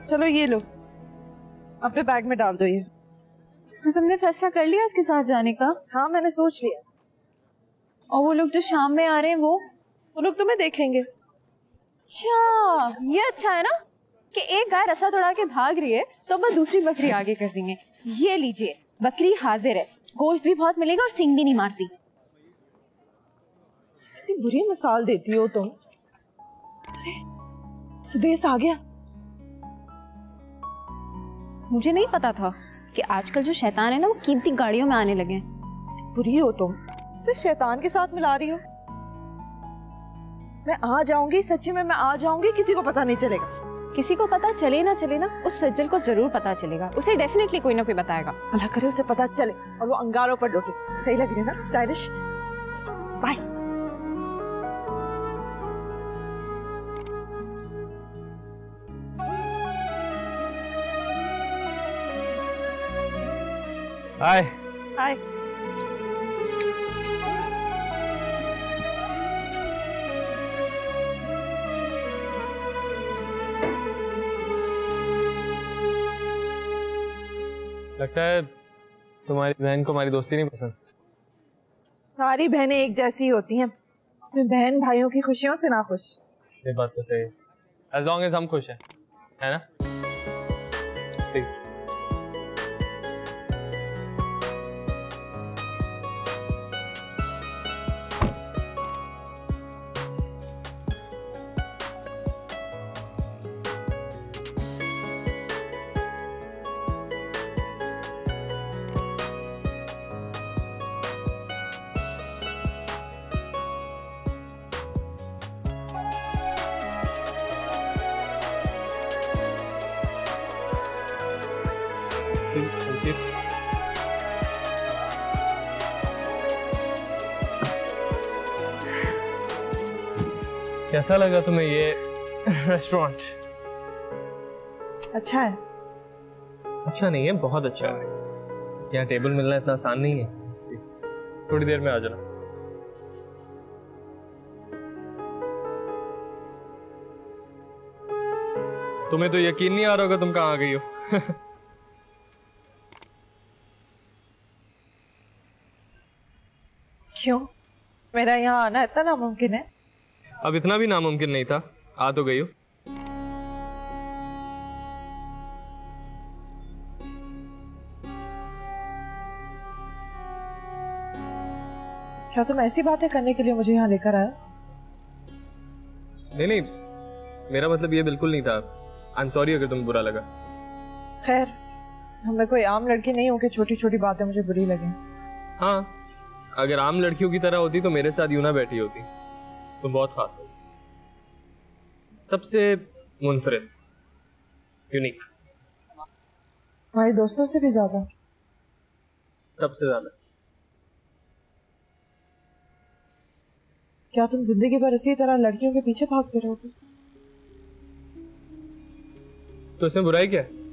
चलो ये लो, अपने बैग में डाल दो ये। तो तुमने फैसला कर लिया उसके साथ जाने का? हाँ मैंने सोच लिया। और वो लोग जो शाम में आ रहे हैं वो लोग तुम्हें देख लेंगे। अच्छा, ये अच्छा है ना कि एक गाय रस्सा तोड़ा के भाग रही है तो बस दूसरी बकरी आगे कर देंगे। ये लीजिए, बकरी हाजिर है, गोश्त भी बहुत मिलेगा और सींग भी नहीं मारती। कितनी बुरी मिसाल देती हो तुम। सुदेश आ गया। मुझे नहीं पता था कि आजकल जो शैतान है ना वो कीमती गाड़ियों में आने लगे। बुरी हो तुम, उसे शैतान के साथ मिला रही हो। मैं आ जाऊंगी, सच्ची में मैं आ जाऊंगी, किसी को पता नहीं चलेगा। किसी को पता चले ना उस सज्जल को जरूर पता चलेगा। उसे डेफिनेटली कोई ना कोई बताएगा। अल्लाह करे उसे पता चले और वो अंगारों पर लौटे। सही लग रही है ना, स्टाइलिश। बाय। हाय हाय। लगता है तुम्हारी बहन को हमारी दोस्ती नहीं पसंद। सारी बहनें एक जैसी होती हैं, अपने बहन भाइयों की खुशियों से ना खुश। ये बात तो सही है। As long as हम खुश हैं, है ना? Please. कैसा लगा तुम्हें ये रेस्टोरेंट? अच्छा है। अच्छा नहीं है, बहुत अच्छा है। यहाँ टेबल मिलना इतना आसान नहीं है। थोड़ी देर में आ जाना। तुम्हें तो यकीन नहीं आ रहा होगा तुम कहाँ आ गई हो। क्यों? मेरा यहाँ आना इतना नामुमकिन है? अब इतना भी नामुमकिन नहीं था, आ तो गई हो। क्या तुम ऐसी बातें करने के लिए मुझे यहाँ लेकर आए? नहीं नहीं, मेरा मतलब ये बिल्कुल नहीं था। आई एम सॉरी अगर तुम्हें बुरा लगा। खैर, मैं कोई आम लड़की नहीं हूँ कि छोटी छोटी बातें मुझे बुरी लगे। हाँ, अगर आम लड़कियों की तरह होती तो मेरे साथ यूं ना बैठी होती। तुम बहुत खास हो, सबसे मुनफरिद, यूनिक। हमारे दोस्तों से भी ज्यादा। सबसे ज्यादा। क्या तुम जिंदगी भर इसी तरह लड़कियों के पीछे भागते रहोगे? तो इसमें बुराई क्या है?